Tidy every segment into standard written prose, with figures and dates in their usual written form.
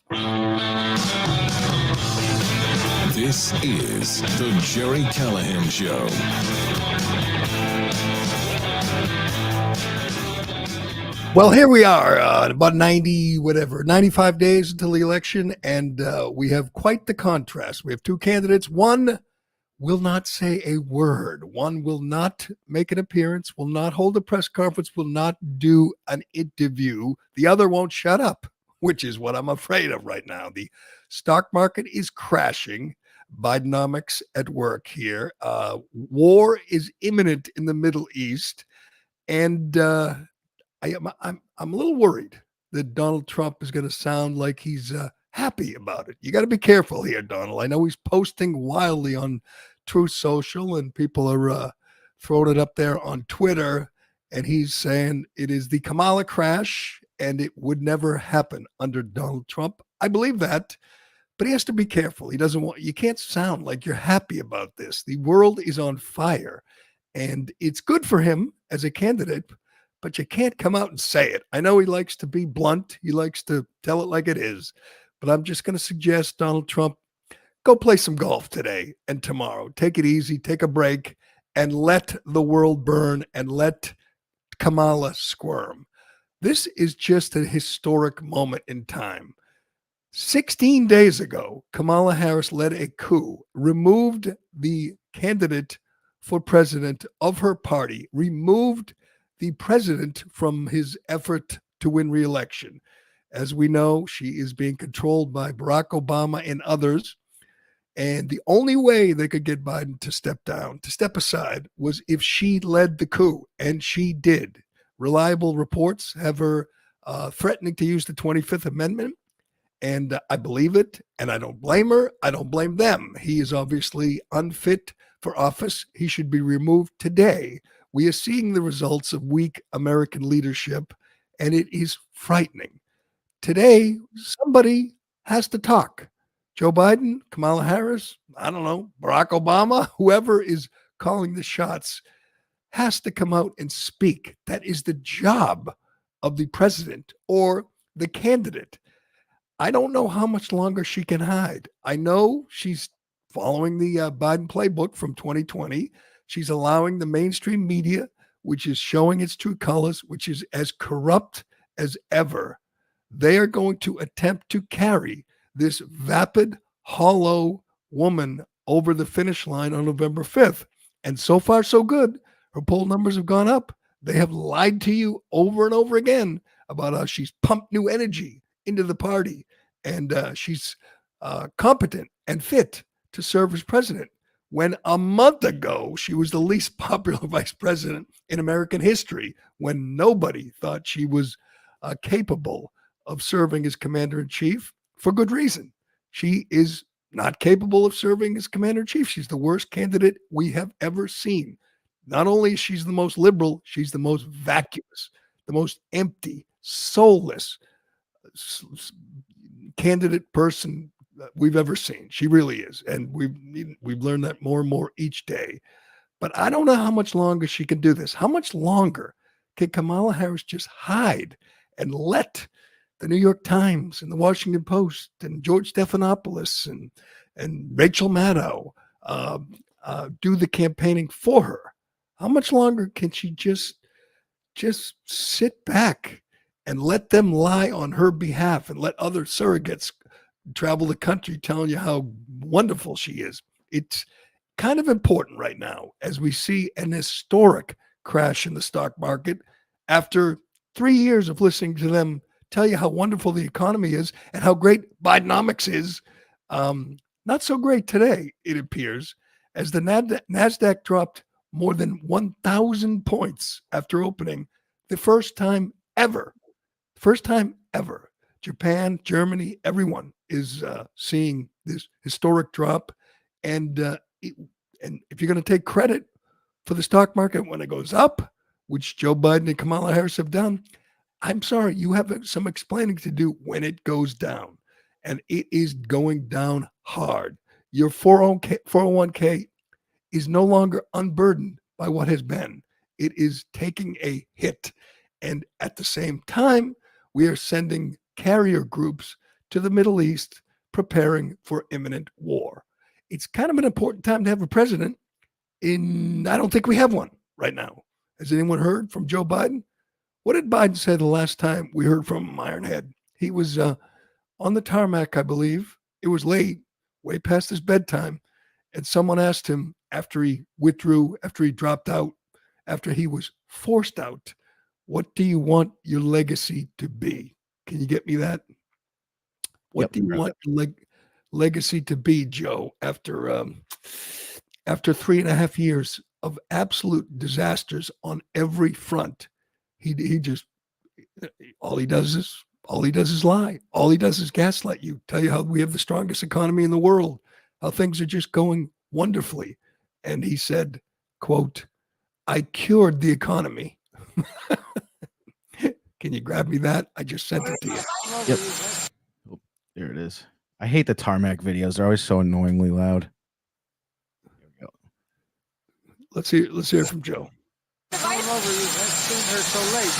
This is the Gerry Callahan Show. Well, here we are, about 95 days until the election, and we have quite the contrast. We have two candidates. One will not say a word. One will not make an appearance, will not hold a press conference, will not do an interview. The other won't shut up, which is what I'm afraid of right now. The stock market is crashing. Bidenomics at work here. War is imminent in the Middle East, and I'm a little worried that Donald Trump is going to sound like he's happy about it. You got to be careful here, Donald. I know he's posting wildly on Truth Social, and people are throwing it up there on Twitter, and he's saying it is the Kamala crash, and it would never happen under Donald Trump. I believe that, but he has to be careful. He doesn't want. You can't sound like you're happy about this. The world is on fire, and it's good for him as a candidate, but you can't come out and say it. I know he likes to be blunt. He likes to tell it like it is, but I'm just going to suggest Donald Trump, go play some golf today and tomorrow. Take it easy, take a break, and let the world burn and let Kamala squirm. This is just a historic moment in time. 16 days ago, Kamala Harris led a coup, removed the candidate for president of her party, removed the president from his effort to win re-election. As we know, she is being controlled by Barack Obama and others. And the only way they could get Biden to step down, to step aside, was if she led the coup, and she did. Reliable reports have her threatening to use the 25th Amendment. And I believe it, and I don't blame her. I don't blame them. He is obviously unfit for office. He should be removed today. We are seeing the results of weak American leadership, and it is frightening. Today, somebody has to talk. Joe Biden, Kamala Harris, I don't know, Barack Obama, whoever is calling the shots, has to come out and speak. That is the job of the president or the candidate. I don't know how much longer she can hide. I know she's following the Biden playbook from 2020. She's allowing the mainstream media, which is showing its true colors, which is as corrupt as ever. They are going to attempt to carry this vapid, hollow woman over the finish line on November 5th. And so far, so good. Her poll numbers have gone up. They have lied to you over and over again about how she's pumped new energy into the party, and she's competent and fit to serve as president, when a month ago she was the least popular vice president in American history, when nobody thought she was capable of serving as commander-in-chief, for good reason. She is not capable of serving as commander-in-chief. She's the worst candidate we have ever seen. Not only is she the most liberal, she's the most vacuous, the most empty, soulless candidate person we've ever seen. She really is, and we've learned that more and more each day. But I don't know how much longer she can do this. How much longer can Kamala Harris just hide and let the New York Times and the Washington Post and George Stephanopoulos and Rachel Maddow do the campaigning for her? How much longer can she just sit back and let them lie on her behalf and let other surrogates travel the country telling you how wonderful she is? It's kind of important right now as we see an historic crash in the stock market after 3 years of listening to them tell you how wonderful the economy is and how great Bidenomics is. Not so great today, it appears, as the NASDAQ dropped more than 1,000 points after opening, the first time ever. First time ever. Japan, Germany, everyone is seeing this historic drop. And if you're going to take credit for the stock market when it goes up, which Joe Biden and Kamala Harris have done, I'm sorry, you have some explaining to do when it goes down. And it is going down hard. Your 401k is no longer unburdened by what has been. It is taking a hit. And at the same time, we are sending carrier groups to the Middle East, preparing for imminent war. It's kind of an important time to have a president. I don't think we have one right now. Has anyone heard from Joe Biden? What did Biden say the last time we heard from him, Ironhead? He was on the tarmac, I believe. It was late, way past his bedtime. And someone asked him after he withdrew, after he dropped out, after he was forced out, what do you want your legacy to be? Can you get me that? What do you want your legacy to be, Joe, after 3.5 years of absolute disasters on every front? He just all he does is lie. All he does is gaslight you, tell you how we have the strongest economy in the world, how things are just going wonderfully. And he said, quote, I cured the economy. Can you grab me that? I just sent it to you. Yep. Oh, there it is. I hate the tarmac videos. They're always so annoyingly loud. There we go. Let's hear from Joe. All over you. I've seen her so late.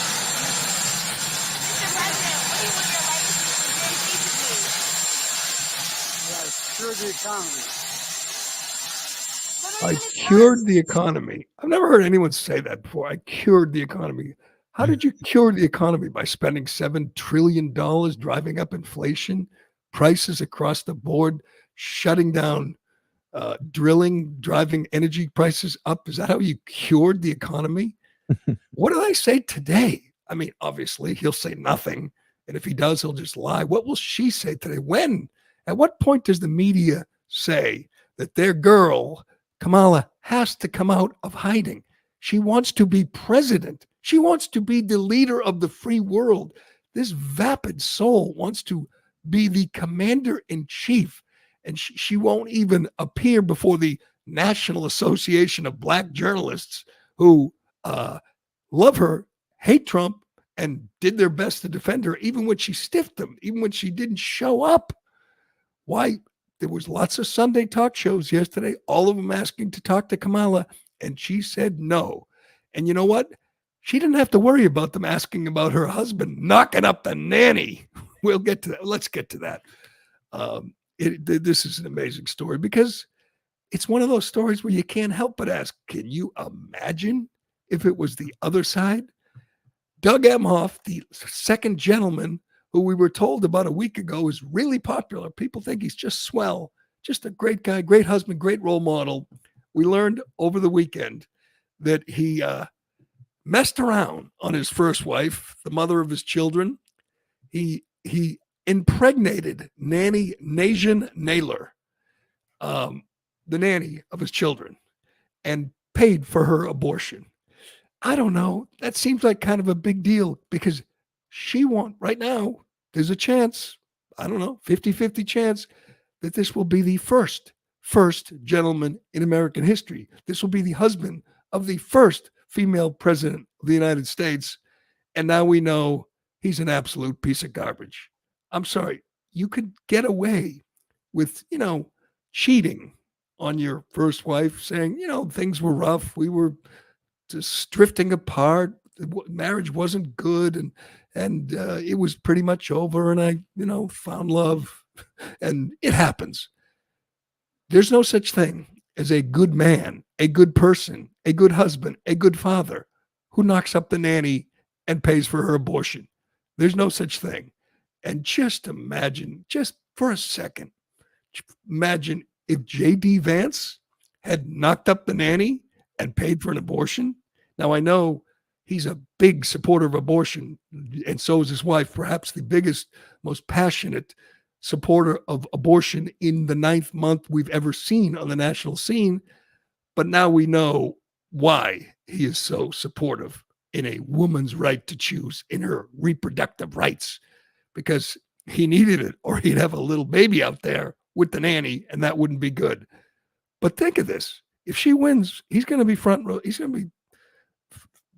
I cured the economy. I've never heard anyone say that before. I cured the economy. How did you cure the economy? By spending $7 trillion, driving up inflation, prices across the board, shutting down drilling, driving energy prices up? Is that how you cured the economy? What did I say today? I mean, obviously, he'll say nothing. And if he does, he'll just lie. What will she say today? When? At what point does the media say that their girl, Kamala, has to come out of hiding? She wants to be president. She wants to be the leader of the free world. This vapid soul wants to be the commander in chief. And she won't even appear before the National Association of Black Journalists, who love her, hate Trump, and did their best to defend her, even when she stiffed them, even when she didn't show up. Why? There was lots of Sunday talk shows yesterday, all of them asking to talk to Kamala, and she said no. And you know what? She didn't have to worry about them asking about her husband knocking up the nanny. We'll get to that. Let's get to that. This is an amazing story because it's one of those stories where you can't help but ask, can you imagine if it was the other side? Doug Emhoff, the second gentleman, who we were told about a week ago is really popular. People think he's just swell, just a great guy, great husband, great role model. We learned over the weekend that he messed around on his first wife, the mother of his children. He impregnated nanny Najan Naylor, the nanny of his children, and paid for her abortion. I don't know. That seems like kind of a big deal because right now, there's a chance, I don't know, 50-50 chance that this will be the first gentleman in American history. This will be the husband of the first female president of the United States. And now we know he's an absolute piece of garbage. I'm sorry. You could get away with, cheating on your first wife, saying, things were rough. We were just drifting apart. Marriage wasn't good. And it was pretty much over. And I, found love. And it happens. There's no such thing as a good man, a good person, a good husband, a good father who knocks up the nanny and pays for her abortion. There's no such thing. And just imagine, just for a second, imagine if J.D. Vance had knocked up the nanny and paid for an abortion. Now, I know he's a big supporter of abortion, and so is his wife, perhaps the biggest, most passionate supporter of abortion in the 9th month we've ever seen on the national scene. But now we know why he is so supportive in a woman's right to choose, in her reproductive rights, because he needed it or he'd have a little baby out there with the nanny, and that wouldn't be good. But think of this. If she wins, he's going to be front row. He's going to be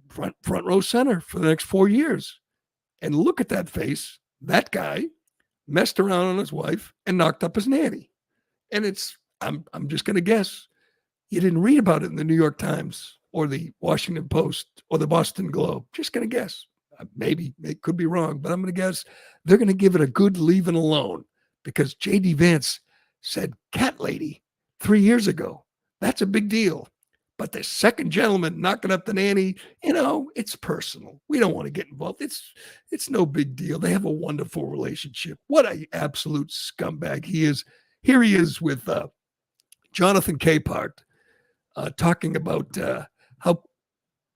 front row center for the next 4 years. And look at that face. That guy messed around on his wife and knocked up his nanny. And I'm just going to guess, you didn't read about it in the New York Times or the Washington Post or the Boston Globe. Just going to guess. maybe it could be wrong, but I'm going to guess they're going to give it a good leaving alone because J.D. Vance said cat lady 3 years ago. That's a big deal. But the second gentleman knocking up the nanny, it's personal. We don't want to get involved. It's no big deal. They have a wonderful relationship. What an absolute scumbag he is. Here he is with Jonathan Capehart talking about how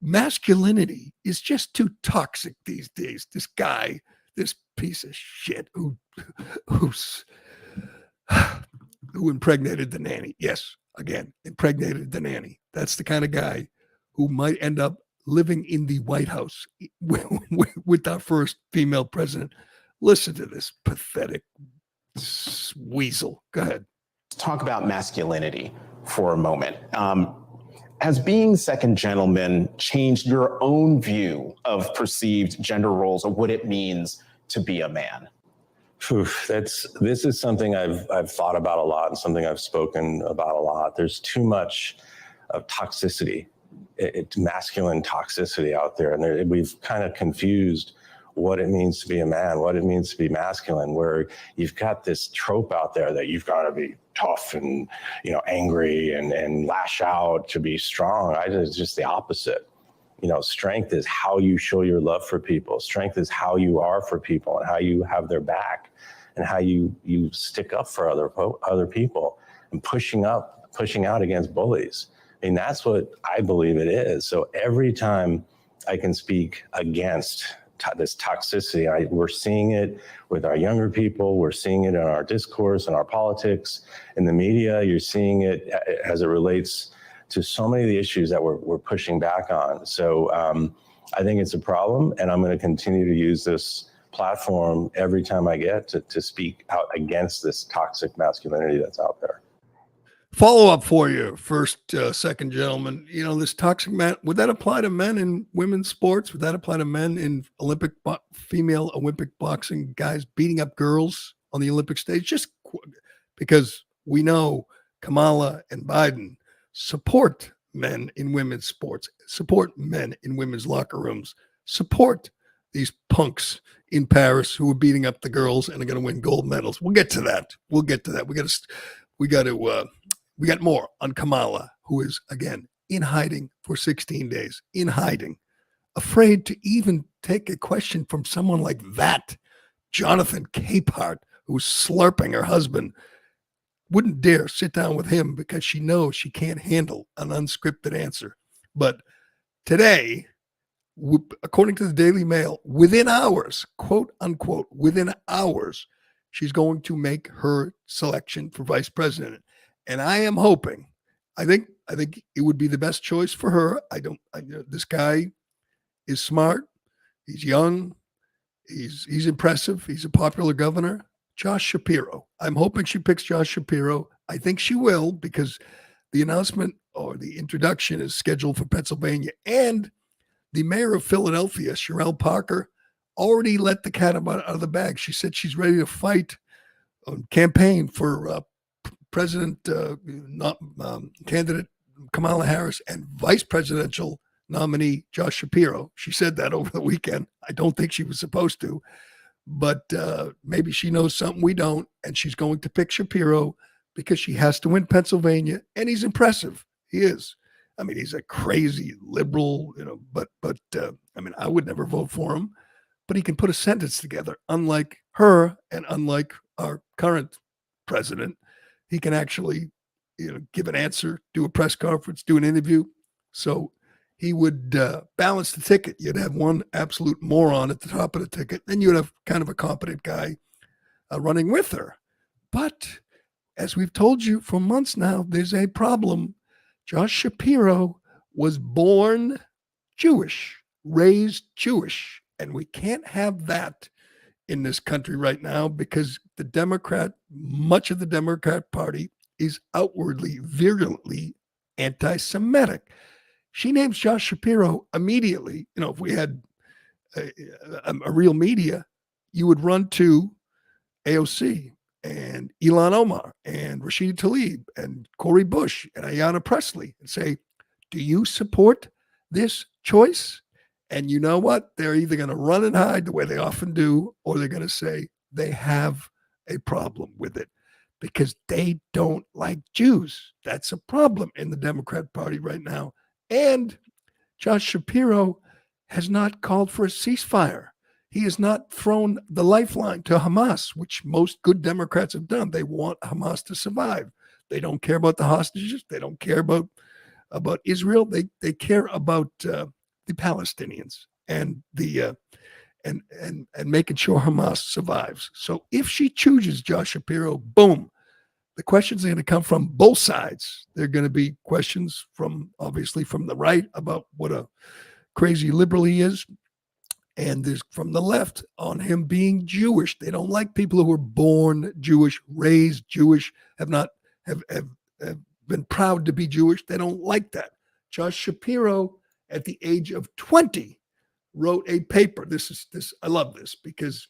masculinity is just too toxic these days. This guy, this piece of shit who impregnated the nanny. Yes, again, impregnated the nanny. That's the kind of guy who might end up living in the White House with our first female president. Listen to this pathetic weasel. Go ahead. Let's talk about masculinity for a moment. Has being second gentleman changed your own view of perceived gender roles or what it means to be a man? This is something I've thought about a lot and something I've spoken about a lot. There's too much of toxicity, it's masculine toxicity out there, and we've kind of confused what it means to be a man, what it means to be masculine, where you've got this trope out there that you've got to be tough and angry and lash out to be strong. It's just the opposite. Strength is how you show your love for people. Strength is how you are for people and how you have their back and how you stick up for other people and pushing out against bullies. I mean, that's what I believe it is. So every time I can speak against this toxicity, we're seeing it with our younger people. We're seeing it in our discourse and our politics, in the media. You're seeing it as it relates to so many of the issues that we're pushing back on. So I think it's a problem, and I'm going to continue to use this platform every time I get to speak out against this toxic masculinity that's out there. Follow up for you, first, second gentleman. This toxic man, would that apply to men in women's sports? Would that apply to men in female Olympic boxing, guys beating up girls on the Olympic stage? Just because we know Kamala and Biden support men in women's sports, support men in women's locker rooms, support these punks in Paris who are beating up the girls and are going to win gold medals. We'll get to that. We got more on Kamala, who is, again, in hiding for 16 days, in hiding, afraid to even take a question from someone like that. Jonathan Capehart, who's slurping her husband, wouldn't dare sit down with him because she knows she can't handle an unscripted answer. But today, according to the Daily Mail, within hours, quote unquote, within hours, she's going to make her selection for vice president. And I am hoping, I think it would be the best choice for her. This guy is smart. He's young. He's impressive. He's a popular governor. Josh Shapiro. I'm hoping she picks Josh Shapiro. I think she will, because the announcement or the introduction is scheduled for Pennsylvania. And the mayor of Philadelphia, Sherelle Parker, already let the cat out of the bag. She said she's ready to fight campaign for candidate Kamala Harris and vice presidential nominee Josh Shapiro. She said that over the weekend. I don't think she was supposed to, but maybe she knows something we don't, and she's going to pick Shapiro because she has to win Pennsylvania, and he's impressive. He is. I mean, he's a crazy liberal, but I would never vote for him, but he can put a sentence together, unlike her and unlike our current president. He can actually, give an answer, do a press conference, do an interview. So he would balance the ticket. You'd have one absolute moron at the top of the ticket. Then you'd have kind of a competent guy running with her. But as we've told you for months now, there's a problem. Josh Shapiro was born Jewish, raised Jewish, and we can't have that in this country right now because much of the Democrat Party is outwardly, virulently anti-Semitic. She names Josh Shapiro immediately. If we had a real media, you would run to AOC and Ilhan Omar and Rashida Tlaib and Cori Bush and Ayanna Pressley and say, do you support this choice? And you know what? They're either going to run and hide the way they often do, or they're going to say they have a problem with it because they don't like Jews. That's a problem in the Democrat Party right now. And Josh Shapiro has not called for a ceasefire. He has not thrown the lifeline to Hamas, which most good Democrats have done. They want Hamas to survive. They don't care about the hostages. They don't care about Israel. They care about the Palestinians and the and making sure Hamas survives. So if she chooses Josh Shapiro, boom, the questions are going to come from both sides. They're going to be questions from obviously from the right about what a crazy liberal he is. And there's from the left on him being Jewish. They don't like people who were born Jewish, raised Jewish, have been proud to be Jewish. They don't like that. Josh Shapiro, at the age of 20, wrote a paper. I love this because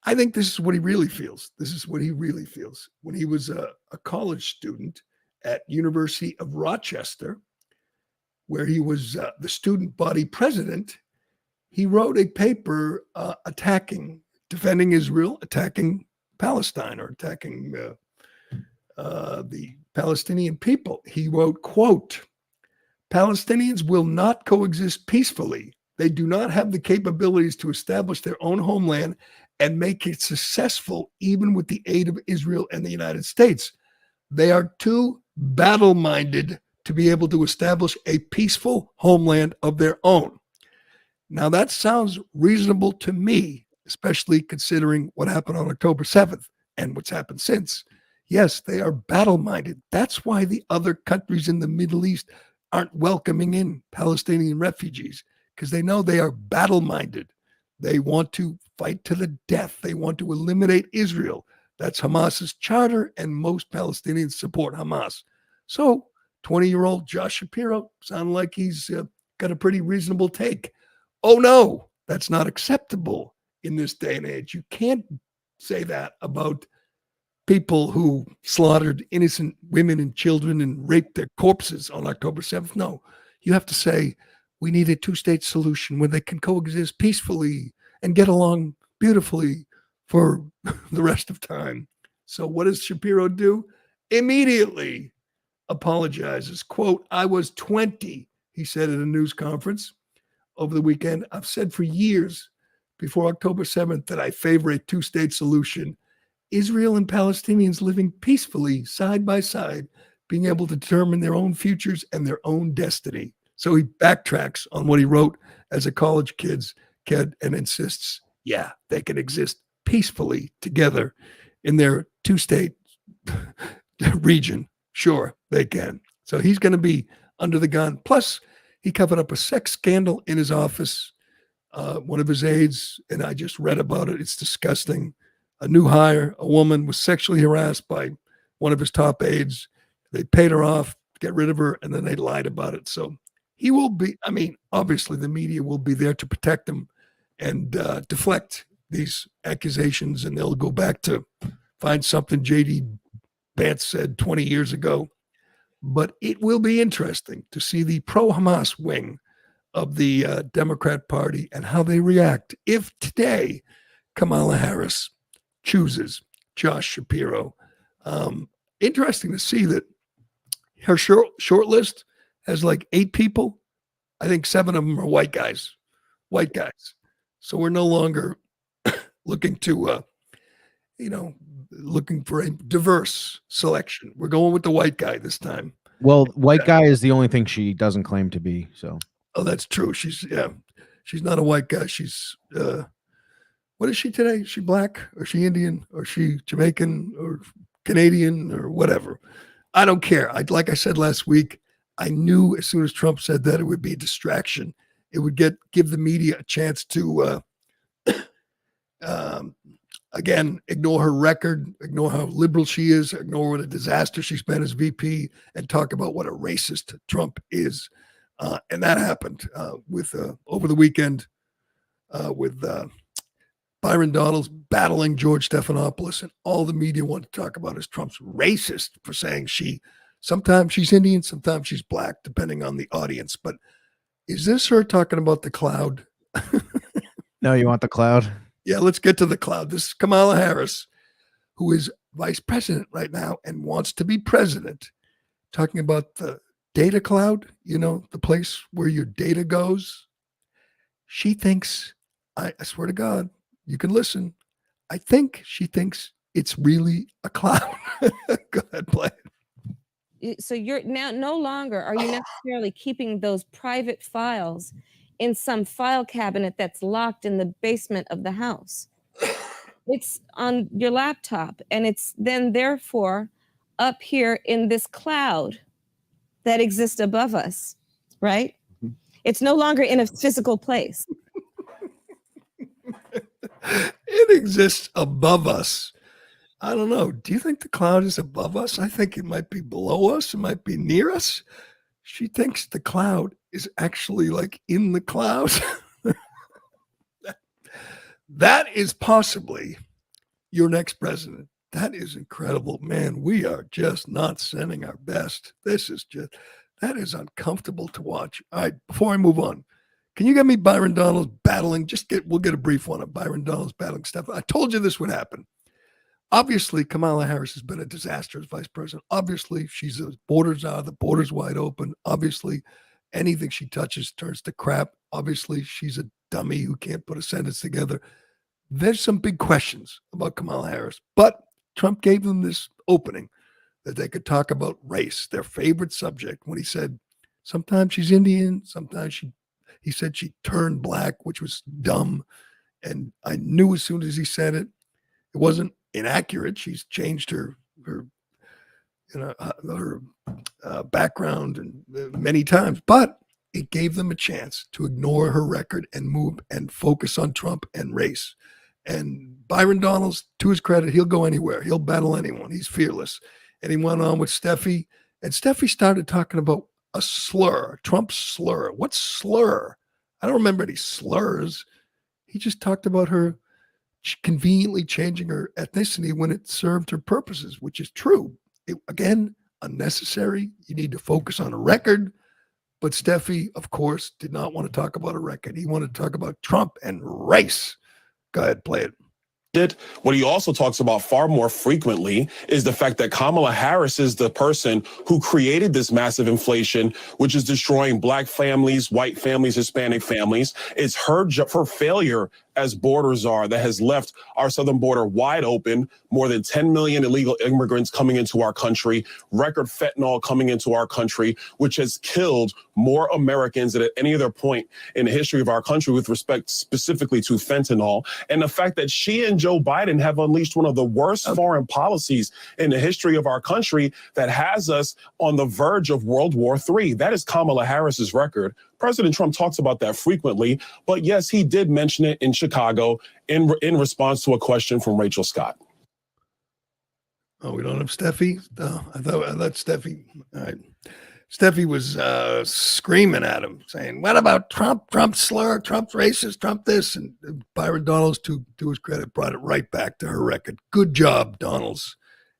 I think this is what he really feels. This is what he really feels. When he was a college student at University of Rochester, where he was the student body president, he wrote a paper defending Israel, attacking Palestine, or attacking the Palestinian people. He wrote, quote, Palestinians will not coexist peacefully. They do not have the capabilities to establish their own homeland and make it successful, even with the aid of Israel and the United States. They are too battle-minded to be able to establish a peaceful homeland of their own. Now, that sounds reasonable to me, especially considering what happened on October 7th and what's happened since. Yes, they are battle-minded. That's why the other countries in the Middle East aren't welcoming in Palestinian refugees, because they know they are battle-minded. They want to fight to the death. They want to eliminate Israel. That's Hamas's charter, and most Palestinians support Hamas. So 20-year-old Josh Shapiro sounded like he's got a pretty reasonable take. Oh, no, that's not acceptable in this day and age. You can't say that about people who slaughtered innocent women and children and raped their corpses on October 7th. No, you have to say we need a two-state solution where they can coexist peacefully and get along beautifully for the rest of time. So what does Shapiro do? Immediately apologizes. Quote, I was 20, he said at a news conference over the weekend. I've said for years before October 7th that I favor a two-state solution. Israel and Palestinians living peacefully side by side, being able to determine their own futures and their own destiny. So he backtracks on what he wrote as a college kid and insists, yeah, they can exist peacefully together in their two-state region. Sure, they can. So he's going to be under the gun. Plus, he covered up a sex scandal in his office. One of his aides, and I just read about it. It's disgusting. A new hire, a woman was sexually harassed by one of his top aides. They paid her off, get rid of her, and then they lied about it. So he will be, obviously the media will be there to protect him and deflect these accusations, and they'll go back to find something J.D. Vance said 20 years ago. But it will be interesting to see the pro-Hamas wing of the Democrat Party and how they react if today Kamala Harris chooses Josh Shapiro. Interesting to see that her short list has like 8 people. I think 7 of them are white guys. So we're no longer looking to, looking for a diverse selection. We're going with the white guy this time. Well, white guy is the only thing she doesn't claim to be. So. Oh, that's true. She's not a white guy. She's, what is she today? Is she black, or is she Indian, or is she Jamaican, or Canadian, or whatever? I don't care. Like I said last week, I knew as soon as Trump said that it would be a distraction. It would give the media a chance to, again, ignore her record, ignore how liberal she is, ignore what a disaster she's been as VP, and talk about what a racist Trump is. And that happened with over the weekend with Byron Donalds battling George Stephanopoulos, and all the media want to talk about is Trump's racist for saying sometimes she's Indian, sometimes she's black, depending on the audience. But Is this her talking about the cloud? No, you want the cloud? Yeah, let's get to the cloud. This is Kamala Harris, who is vice president right now and wants to be president, talking about the data cloud, the place where your data goes. She thinks, I swear to God, you can listen. I think she thinks it's really a cloud. Go ahead, play it. So you're now no longer are you necessarily keeping those private files in some file cabinet that's locked in the basement of the house. It's on your laptop, and it's then therefore up here in this cloud that exists above us, right? Mm-hmm. It's no longer in a physical place. It exists above us. I don't know. Do you think the cloud is above us? I think it might be below us. It might be near us. She thinks the cloud is actually like in the cloud. That is possibly your next president. That is incredible. Man, we are just not sending our best. That is uncomfortable to watch. All right, before I move on, can you get me Byron Donalds battling? We'll get a brief one of Byron Donalds battling stuff. I told you this would happen. Obviously, Kamala Harris has been a disaster as vice president. Obviously, she's the border's wide open. Obviously, anything she touches turns to crap. Obviously, she's a dummy who can't put a sentence together. There's some big questions about Kamala Harris, but Trump gave them this opening that they could talk about race, their favorite subject, when he said, sometimes she's Indian, sometimes he said she turned black, which was dumb. And I knew as soon as he said it, it wasn't inaccurate. She's changed her background and many times, but it gave them a chance to ignore her record and move and focus on Trump and race. And Byron Donalds, to his credit, he'll go anywhere. He'll battle anyone. He's fearless. And he went on with Steffi, and Steffi started talking about a slur, Trump's slur. What slur? I don't remember any slurs. He just talked about her conveniently changing her ethnicity when it served her purposes, which is true. Again, unnecessary. You need to focus on a record. But Steffi, of course, did not want to talk about a record. He wanted to talk about Trump and race. Go ahead, play it. What he also talks about far more frequently is the fact that Kamala Harris is the person who created this massive inflation, which is destroying black families, white families, Hispanic families. It's her failure as border czar that has left our southern border wide open, more than 10 million illegal immigrants coming into our country, record fentanyl coming into our country, which has killed more Americans than at any other point in the history of our country with respect specifically to fentanyl. And the fact that she and Joe Biden have unleashed one of the worst foreign policies in the history of our country that has us on the verge of World War III. That is Kamala Harris's record. President Trump talks about that frequently, but yes, he did mention it in Chicago in response to a question from Rachel Scott. Oh, we don't have Steffi? Oh, I thought Steffi. All right. Steffi was screaming at him, saying, what about Trump? Trump's slur, Trump's racist, Trump this. And Byron Donalds, to his credit, brought it right back to her record. Good job, Donalds.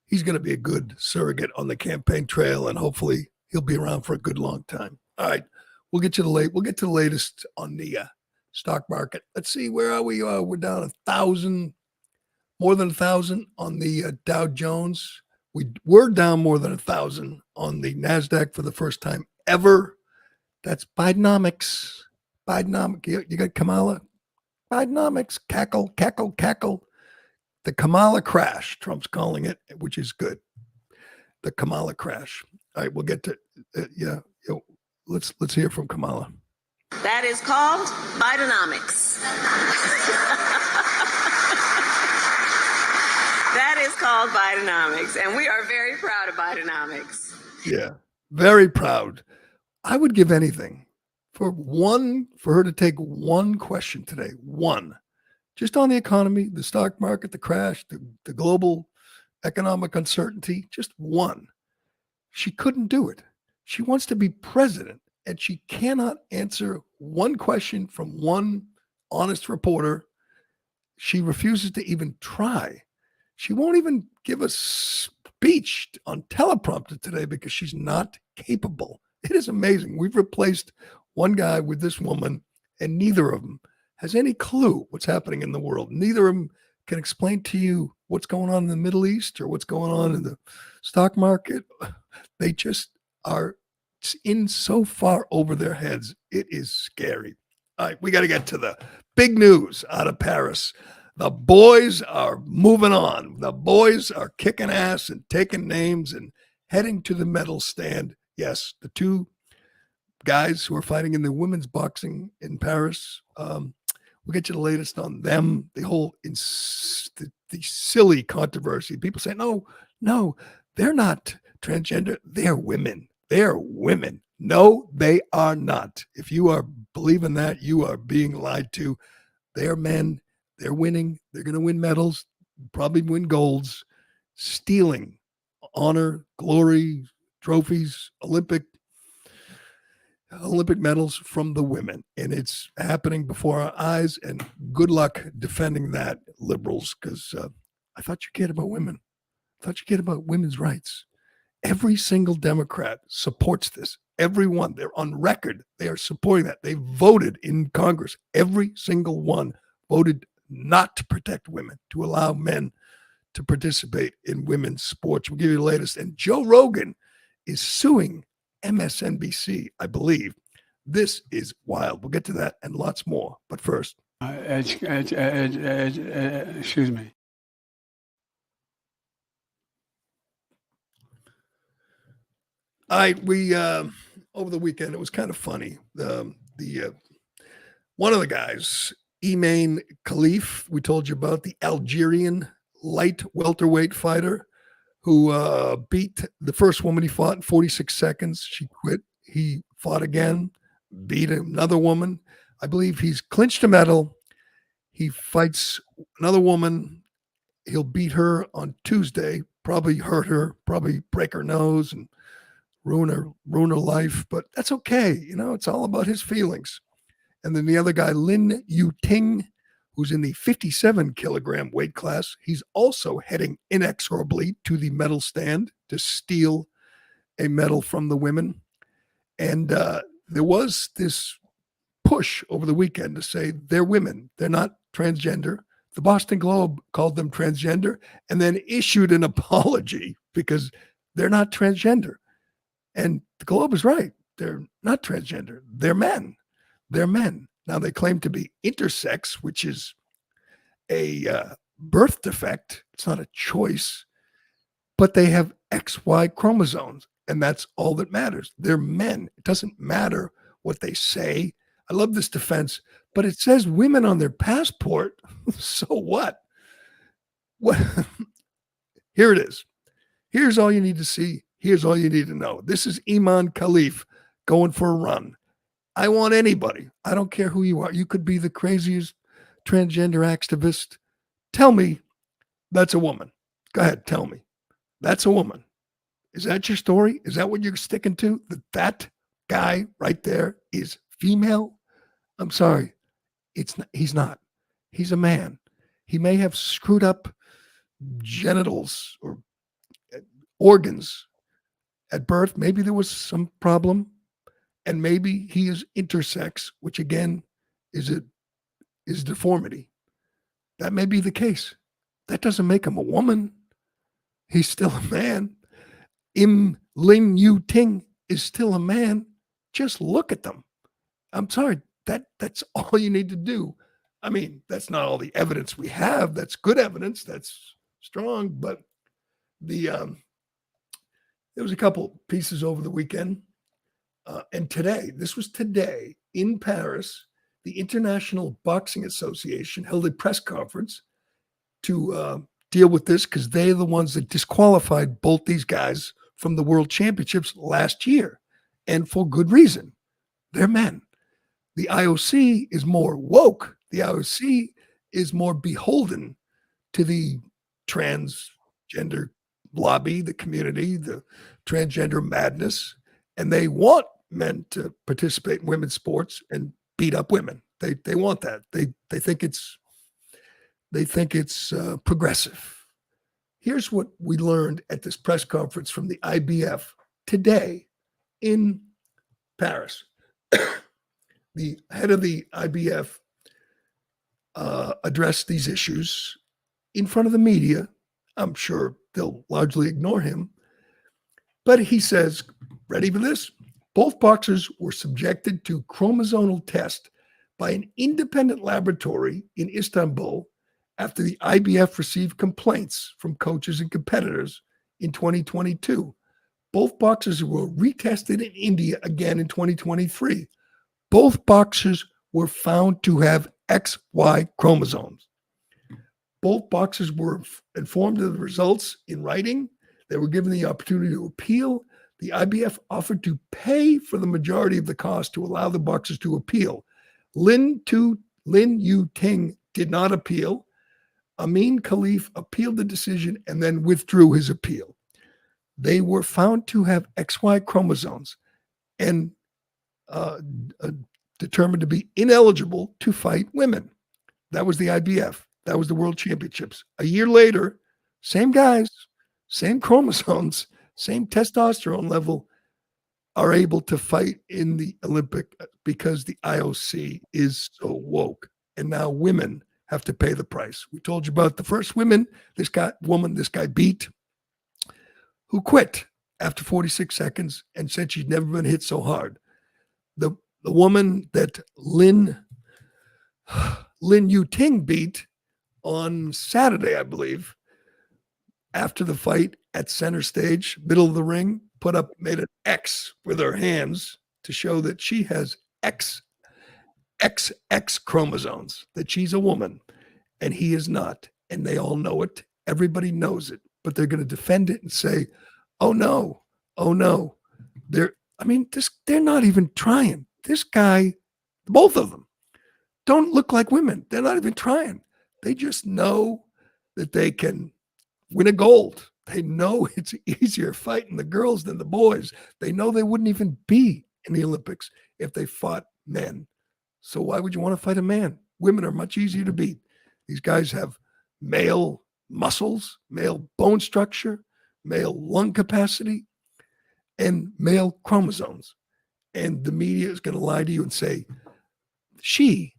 He's going to be a good surrogate on the campaign trail, and hopefully he'll be around for a good long time. All right. We'll get to the latest on the stock market. Let's see, where are we? We're down 1,000, more than 1,000 on the Dow Jones. We're down more than 1,000 on the NASDAQ for the first time ever. That's Bidenomics. You got Kamala. Bidenomics. Cackle, cackle, cackle. The Kamala crash, Trump's calling it, which is good. The Kamala crash. All right, we'll get to, Let's hear from Kamala. That is called Bidenomics. That is called Bidenomics, and we are very proud of Bidenomics. Yeah, very proud. I would give anything for her to take one question today, one, just on the economy, the stock market, the crash, the global economic uncertainty, just one. She couldn't do it. She wants to be president, and she cannot answer one question from one honest reporter. She refuses to even try. She won't even give a speech on teleprompter today because she's not capable. It is amazing. We've replaced one guy with this woman, and neither of them has any clue what's happening in the world. Neither of them can explain to you what's going on in the Middle East or what's going on in the stock market. They just are in so far over their heads. It is scary. All right, we got to get to the big news out of Paris. The boys are moving on. The boys are kicking ass and taking names and heading to the medal stand. Yes, the two guys who are fighting in the women's boxing in Paris. We'll get you the latest on them. The whole the silly controversy. People say, no, they're not transgender. They're women. They're women. No, they are not. If you are believing that, you are being lied to. They're men. They're winning. They're going to win medals, probably win golds, stealing honor, glory, trophies, Olympic medals from the women. And it's happening before our eyes. And good luck defending that, liberals, because I thought you cared about women. I thought you cared about women's rights. Every single Democrat supports this. Everyone. They're on record. They are supporting that. They voted in Congress. Every single one voted not to protect women, to allow men to participate in women's sports. We'll give you the latest. And Joe Rogan is suing MSNBC, I believe. This is wild. We'll get to that and lots more. But first, excuse me. We over the weekend, it was kind of funny. One of the guys, Emain Khalif, we told you about, the Algerian light welterweight fighter who beat the first woman he fought in 46 seconds. She quit. He fought again, beat another woman. I believe he's clinched a medal. He fights another woman. He'll beat her on Tuesday, probably hurt her, probably break her nose and ruin her life. But that's okay. You know, it's all about his feelings. And then the other guy, Lin Yu Ting, who's in the 57 kilogram weight class, he's also heading inexorably to the medal stand to steal a medal from the women. And there was this push over the weekend to say they're women, they're not transgender. The Boston Globe called them transgender and then issued an apology because they're not transgender. And the Globe is right. They're not transgender. They're men. They're men. Now they claim to be intersex, which is a birth defect. It's not a choice, but they have XY chromosomes, and that's all that matters. They're men. It doesn't matter what they say. I love this defense, but it says women on their passport. So what? What? Here it is. Here's all you need to see. Here's all you need to know. This is Iman Khalif going for a run. I want anybody. I don't care who you are. You could be the craziest transgender activist. Tell me that's a woman. Go ahead, tell me. That's a woman. Is that your story? Is that what you're sticking to? That guy right there is female? I'm sorry. He's not. He's a man. He may have screwed up genitals or organs at birth. Maybe there was some problem. And maybe he is intersex, which again is deformity. That may be the case. That doesn't make him a woman. He's still a man. Lin Yu Ting is still a man. Just look at them. I'm sorry. That's all you need to do. I mean, that's not all the evidence we have. That's good evidence. That's strong. But there was a couple pieces over the weekend. And this was today in Paris, the International Boxing Association held a press conference to deal with this because they're the ones that disqualified both these guys from the World Championships last year, and for good reason. They're men. The IOC is more woke. The IOC is more beholden to the transgender lobby, the community, the transgender madness, and they want men to participate in women's sports and beat up women. They want that. They think it's progressive. Here's what we learned at this press conference from the IBF today in Paris. the head of the IBF addressed these issues in front of the media. I'm sure they'll largely ignore him. But he says, ready for this? Both boxers were subjected to chromosomal test by an independent laboratory in Istanbul after the IBF received complaints from coaches and competitors in 2022. Both boxers were retested in India again in 2023. Both boxers were found to have XY chromosomes. Both boxers were informed of the results in writing. They were given the opportunity to appeal. The IBF offered to pay for the majority of the cost to allow the boxers to appeal. Lin Yu Ting did not appeal. Amin Khalif appealed the decision and then withdrew his appeal. They were found to have XY chromosomes and determined to be ineligible to fight women. That was the IBF. That was the World Championships. A year later, same guys, same chromosomes, same testosterone level are able to fight in the Olympic because the IOC is so woke. And now women have to pay the price. We told you about the first woman this guy beat, who quit after 46 seconds and said she'd never been hit so hard. The woman that Lin Yu Ting beat on Saturday, I believe, after the fight at center stage, middle of the ring, made an X with her hands to show that she has XX chromosomes, that she's a woman and he is not. And they all know it. Everybody knows it, but they're going to defend it and say, oh no. They're not even trying. This guy, both of them, don't look like women. They're not even trying. They just know that they can win a gold. They know it's easier fighting the girls than the boys. They know they wouldn't even be in the Olympics if they fought men. So why would you want to fight a man? Women are much easier to beat. These guys have male muscles, male bone structure, male lung capacity, and male chromosomes. And the media is going to lie to you and say, she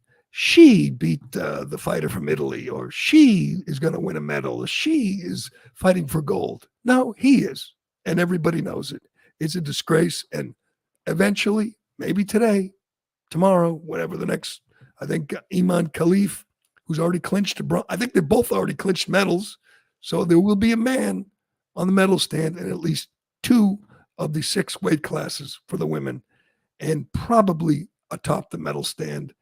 beat the fighter from Italy, or she is going to win a medal, or she is fighting for gold. No, he is. And everybody knows it. It's a disgrace. And eventually, maybe today, tomorrow, whatever the next, I think Iman Khalif, who's already clinched I think they both already clinched medals. So there will be a man on the medal stand in at least 2 of the 6 weight classes for the women, and probably atop the medal stand.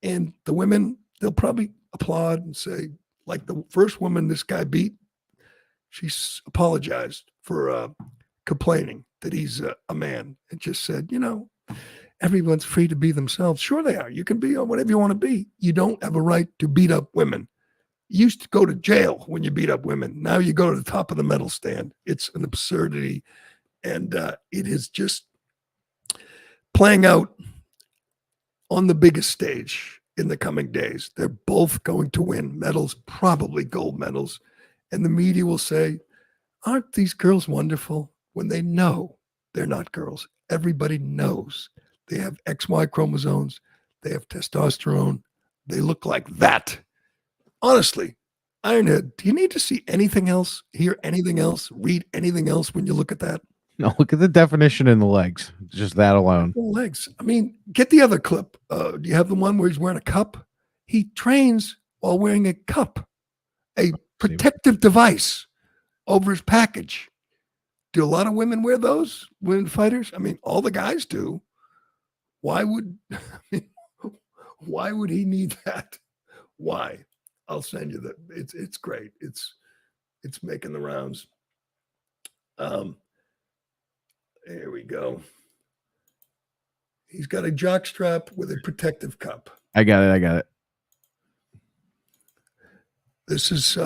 And the women, they'll probably applaud and say, like the first woman this guy beat, she apologized for complaining that he's a man, and just said, everyone's free to be themselves. Sure they are. You can be whatever you want to be. You don't have a right to beat up women. You used to go to jail when you beat up women. Now you go to the top of the medal stand. It's an absurdity. And it is just playing out on the biggest stage in the coming days. They're both going to win medals, probably gold medals. And the media will say, aren't these girls wonderful? When they know they're not girls. Everybody knows they have XY chromosomes. They have testosterone. They look like that. Honestly, Ironhead, do you need to see anything else, hear anything else, read anything else when you look at that? No, look at the definition in the legs. Just that alone. The legs. I mean, get the other clip. Do you have the one where he's wearing a cup? He trains while wearing a cup, a protective device over his package. Do a lot of women wear those, women fighters? I mean, all the guys do. Why would he need that? Why? I'll send you that. It's great. It's making the rounds. Here we go. He's got a jock strap with a protective cup. I got it. This is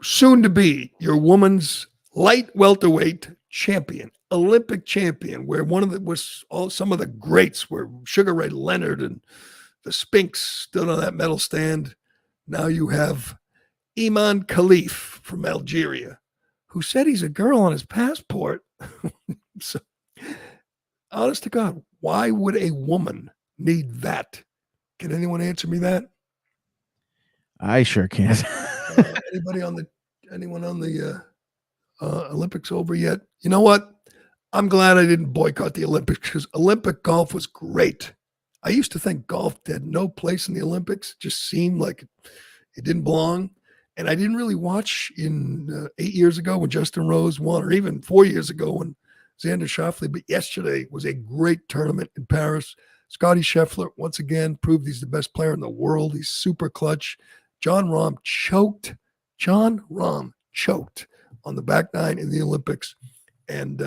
soon to be your woman's light welterweight champion, Olympic champion, where some of the greats were Sugar Ray Leonard and the Spinks stood on that medal stand. Now you have Iman Khalif from Algeria, who said he's a girl on his passport. So, honest to God, why would a woman need that? Can anyone answer me that? I sure can't. Anyone on the Olympics over yet? You know what? I'm glad I didn't boycott the Olympics because Olympic golf was great. I used to think golf had no place in the Olympics. It just seemed like it didn't belong. And I didn't really watch in 8 years ago when Justin Rose won, or even 4 years ago when Xander Schauffele. But yesterday was a great tournament in Paris. Scotty Scheffler, once again, proved he's the best player in the world. He's super clutch. Jon Rahm choked on the back nine in the Olympics. And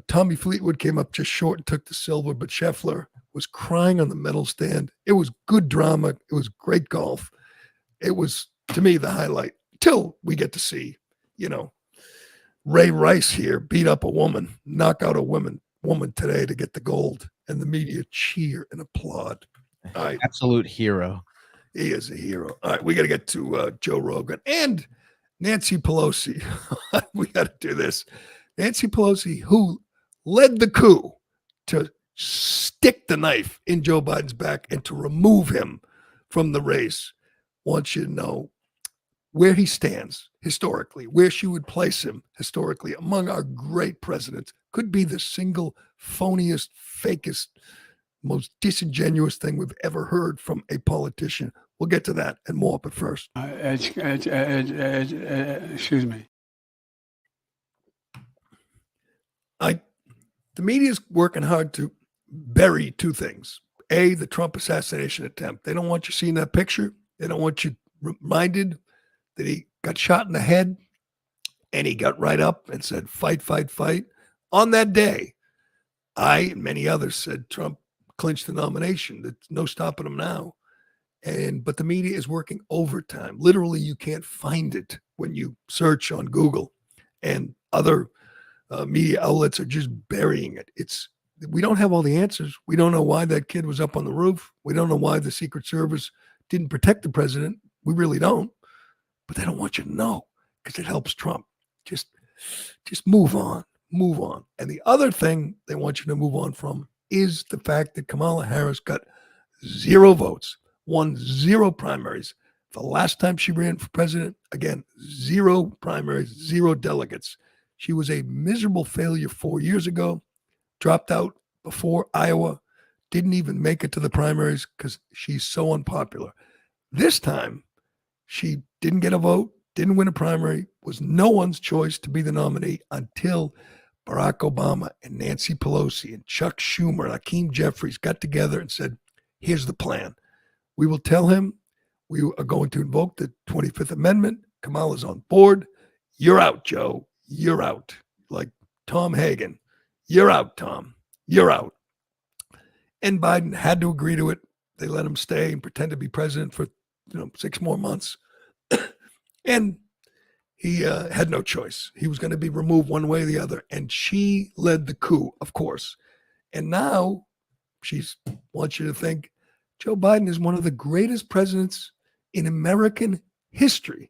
Tommy Fleetwood came up just short and took the silver, but Scheffler was crying on the medal stand. It was good drama. It was great golf. It was, to me, the highlight till we get to see, Ray Rice here beat up a woman, knock out a woman today to get the gold, and the media cheer and applaud. All right. Absolute hero. He is a hero. All right, we got to get to Joe Rogan and Nancy Pelosi. We got to do this. Nancy Pelosi, who led the coup to stick the knife in Joe Biden's back and to remove him from the race, wants you to know where he stands historically, where she would place him historically among our great presidents. Could be the single phoniest, fakest, most disingenuous thing we've ever heard from a politician. We'll get to that and more, but first. Excuse me. The media is working hard to bury two things. A, the Trump assassination attempt. They don't want you seeing that picture. They don't want you reminded that he got shot in the head and he got right up and said, fight, fight, fight. On that day, I and many others said Trump clinched the nomination. There's no stopping him now. But the media is working overtime. Literally, you can't find it when you search on Google, and other media outlets are just burying it. We don't have all the answers. We don't know why that kid was up on the roof. We don't know why the Secret Service didn't protect the president. We really don't. But they don't want you to know because it helps Trump. Just move on. Move on. And the other thing they want you to move on from is the fact that Kamala Harris got 0 votes, won 0 primaries. The last time she ran for president, again, 0 primaries, 0 delegates. She was a miserable failure 4 years ago, dropped out before Iowa, didn't even make it to the primaries because she's so unpopular. This time, she didn't get a vote, didn't win a primary, was no one's choice to be the nominee until Barack Obama and Nancy Pelosi and Chuck Schumer and Hakeem Jeffries got together and said, here's the plan. We will tell him we are going to invoke the 25th Amendment. Kamala's on board. You're out, Joe. You're out. Like Tom Hagen. You're out, Tom. You're out. And Biden had to agree to it. They let him stay and pretend to be president for 6 more months. And he had no choice. He was going to be removed one way or the other. And she led the coup, of course. And now she wants you to think Joe Biden is one of the greatest presidents in American history.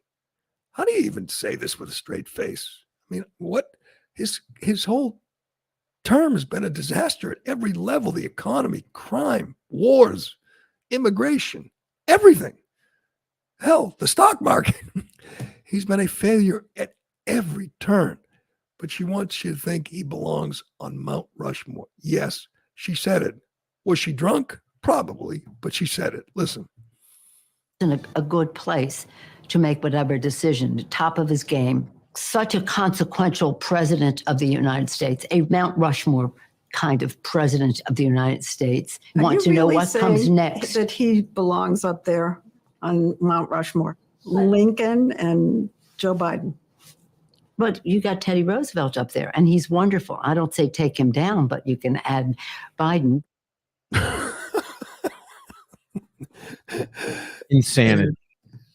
How do you even say this with a straight face? I mean, what his whole term has been a disaster at every level: the economy, crime, wars, immigration, everything. Hell, the stock market. He's been a failure at every turn. But she wants you to think he belongs on Mount Rushmore. Yes, she said it. Was she drunk? Probably, but she said it. Listen. In a good place to make whatever decision, top of his game. Such a consequential president of the United States, a Mount Rushmore kind of president of the United States. Want to know what comes next. That he belongs up there on Mount Rushmore. Lincoln and Joe Biden. But you got Teddy Roosevelt up there, and he's wonderful. I don't say take him down, but you can add Biden. Insanity.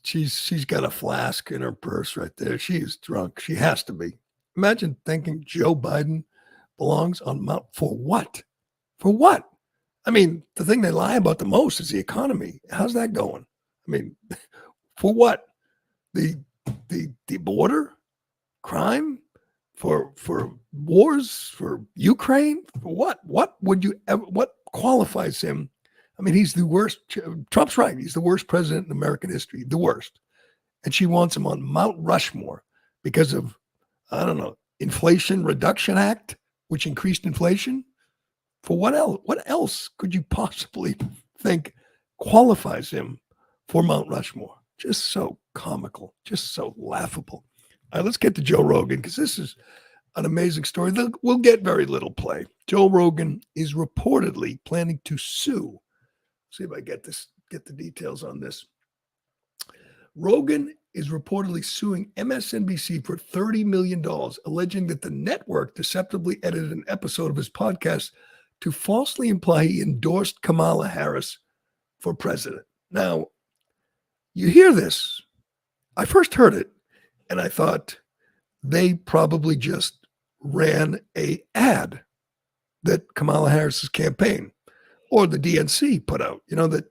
She's got a flask in her purse right there. She is drunk. She has to be. Imagine thinking Joe Biden belongs on Mount for what? For what? I mean, the thing they lie about the most is the economy. How's that going? I mean, for what? The border, crime, for wars, for Ukraine, for what? What would you ever? What qualifies him. I mean, he's the worst. Trump's right. He's the worst president in American history, the worst. And she wants him on Mount Rushmore because of, I don't know, Inflation Reduction Act, which increased inflation. For what else? What else could you possibly think qualifies him for Mount Rushmore? Just so comical, just so laughable. All right, let's get to Joe Rogan because this is an amazing story. We'll get very little play. Joe Rogan is reportedly planning to sue. See if I get the details on this. Rogan is reportedly suing MSNBC for $30 million, alleging that the network deceptively edited an episode of his podcast to falsely imply he endorsed Kamala Harris for president. Now, you hear this. I first heard it, and I thought they probably just ran an ad that Kamala Harris's campaign or the DNC put out. You know, that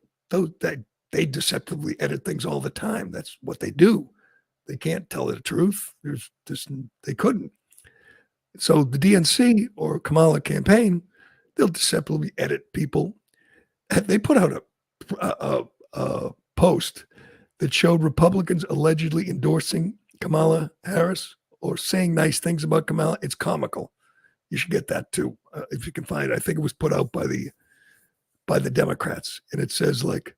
they deceptively edit things all the time. That's what they do. They can't tell the truth. They couldn't. So the DNC or Kamala campaign, they'll deceptively edit people. They put out a post that showed Republicans allegedly endorsing Kamala Harris or saying nice things about Kamala. It's comical. You should get that too, if you can find it. I think it was put out by the Democrats, and it says like,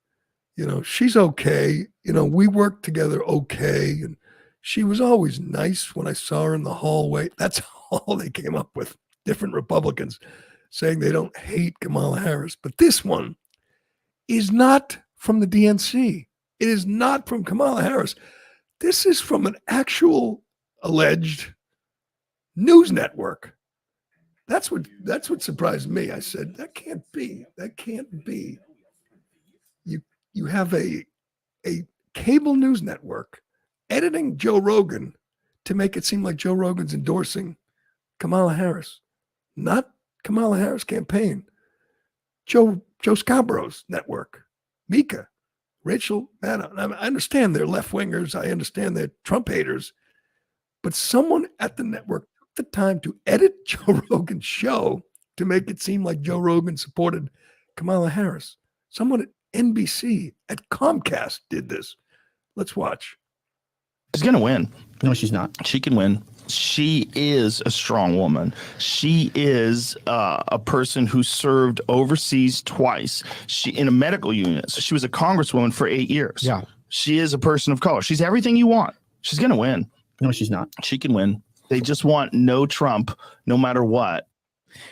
you know, she's okay. You know, we worked together okay, and she was always nice when I saw her in the hallway. That's all they came up with. Different Republicans saying they don't hate Kamala Harris, but this one is not from the DNC. It is not from Kamala Harris. This is from an actual alleged news network. That's what surprised me. I said, that can't be. That can't be. You have a cable news network editing Joe Rogan to make it seem like Joe Rogan's endorsing Kamala Harris, not Kamala Harris campaign. Joe Scarborough's network, Mika, Rachel Maddow. I understand they're left wingers. I understand they're Trump haters, but someone at the network took the time to edit Joe Rogan's show to make it seem like Joe Rogan supported Kamala Harris. Someone at NBC, at Comcast did this. Let's watch. She's going to win. No, she's not. She can win. She is a strong woman. She is a person who served overseas twice. She in a medical unit. So she was a congresswoman for 8 years. Yeah. She is a person of color. She's everything you want. She's going to win. No, she's not. She can win. They just want no Trump, no matter what.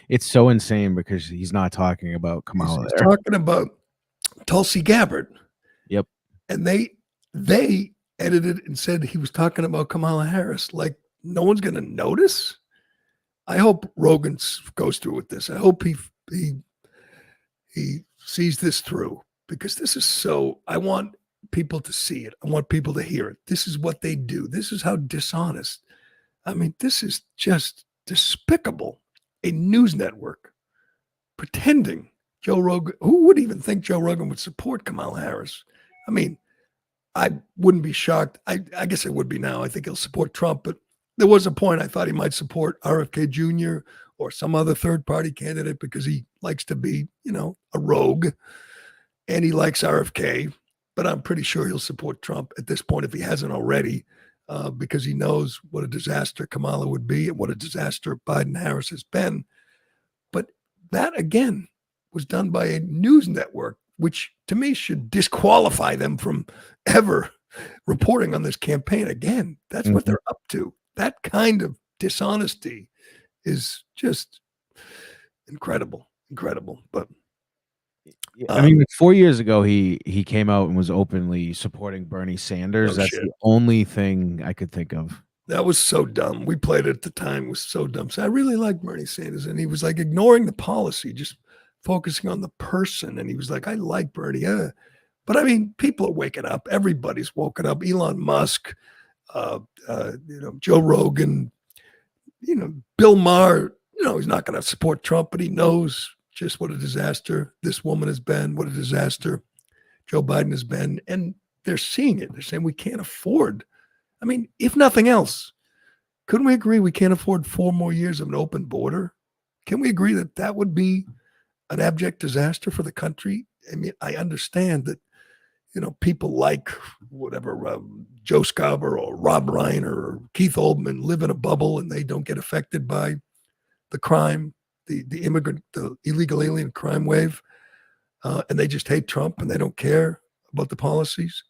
It's so insane because he's not talking about Kamala. He's talking about Tulsi Gabbard. Yep. And they edited and said he was talking about Kamala Harris. Like, no one's going to notice. I hope Rogan goes through with this. I hope he sees this through, because this is so, I want people to see it. I want people to hear it. This is what they do. This is how dishonest. I mean, this is just despicable. A news network pretending Joe Rogan, who would even think Joe Rogan would support Kamala Harris? I mean, I wouldn't be shocked. I guess I would be now. I think he'll support Trump, but there was a point I thought he might support RFK Jr. or some other third-party candidate because he likes to be, you know, a rogue, and he likes RFK. But I'm pretty sure he'll support Trump at this point if he hasn't already, because he knows what a disaster Kamala would be and what a disaster Biden-Harris has been. But that, again, was done by a news network, which to me should disqualify them from ever reporting on this campaign again. That's what they're up to. That kind of dishonesty is just incredible. But I mean, 4 years ago, he came out and was openly supporting Bernie Sanders. That's the only thing I could think of. That was so dumb. We played it at the time. It was so dumb. So I really liked Bernie Sanders, and he was like ignoring the policy, just focusing on the person. And he was like, I like Bernie. But I mean, people are waking up. Everybody's woken up. Elon Musk, Joe Rogan, Bill Maher, he's not going to support Trump, but he knows just what a disaster this woman has been, what a disaster Joe Biden has been. And they're seeing it. They're saying we can't afford. I mean, if nothing else, couldn't we agree we can't afford 4 more years of an open border? Can we agree that would be an abject disaster for the country. I mean, I understand that, people like whatever, Joe Scarborough or Rob Reiner or Keith Olbermann live in a bubble and they don't get affected by the crime, the illegal alien crime wave. And they just hate Trump and they don't care about the policies.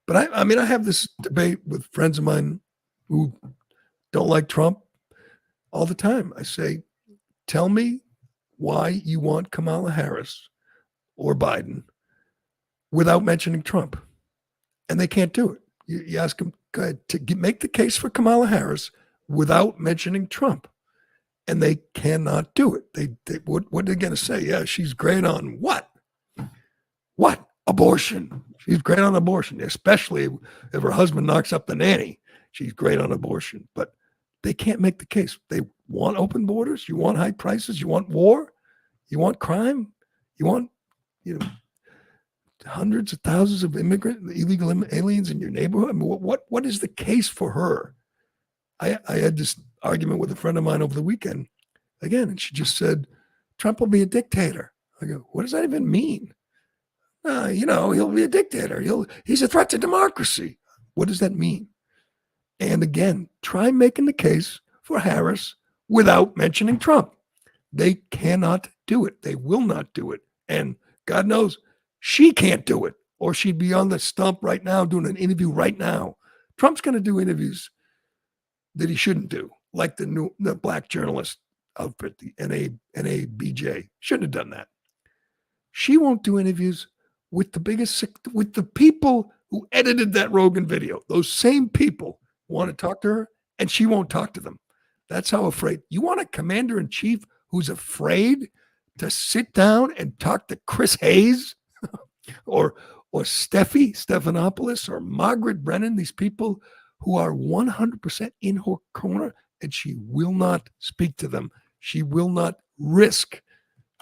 But I have this debate with friends of mine who don't like Trump all the time. I say, tell me why you want Kamala Harris or Biden without mentioning Trump. And they can't do it. You ask them, go ahead, make the case for Kamala Harris without mentioning Trump. And they cannot do it. What are they going to say? Yeah, she's great on what? What? Abortion. She's great on abortion, especially if her husband knocks up the nanny. She's great on abortion. But they can't make the case. They want open borders. You want high prices. You want war. You want crime. You want, hundreds of thousands of illegal aliens in your neighborhood. I mean, what is the case for her? I had this argument with a friend of mine over the weekend again, and she just said, Trump will be a dictator. I go, what does that even mean? He'll be a dictator. He's a threat to democracy. What does that mean? And again, try making the case for Harris without mentioning Trump. They cannot do it. They will not do it. And God knows she can't do it, or she'd be on the stump right now doing an interview right now. Trump's going to do interviews that he shouldn't do, like the black journalist outfit, the NABJ. Shouldn't have done that. She won't do interviews with with the people who edited that Rogan video. Those same people want to talk to her, and she won't talk to them. That's how afraid. You want a commander-in-chief who's afraid to sit down and talk to Chris Hayes or Stephanopoulos or Margaret Brennan, these people who are 100% in her corner, and she will not speak to them. She will not risk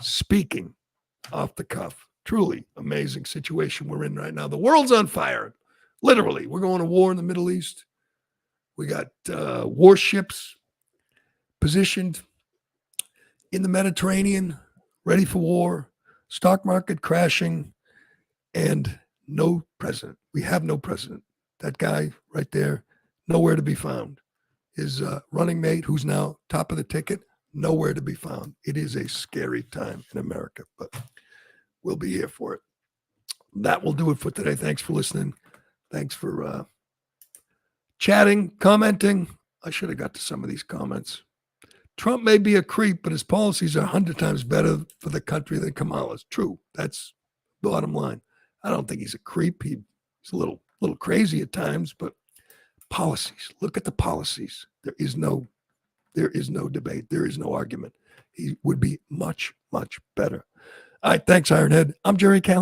speaking off the cuff. Truly amazing situation we're in right now. The world's on fire. Literally, we're going to war in the Middle East. We got warships positioned in the Mediterranean, ready for war, stock market crashing, and no president. We have no president. That guy right there, nowhere to be found. His running mate, who's now top of the ticket, nowhere to be found. It is a scary time in America, but we'll be here for it. That will do it for today. Thanks for listening. Thanks for chatting, commenting. I should have got to some of these comments. Trump may be a creep, but his policies are 100 times better for the country than Kamala's. True. That's the bottom line. I don't think he's a creep. He's a little crazy at times, but policies. Look at the policies. There is no debate. There is no argument. He would be much, much better. All right. Thanks, Ironhead. I'm Jerry Callahan.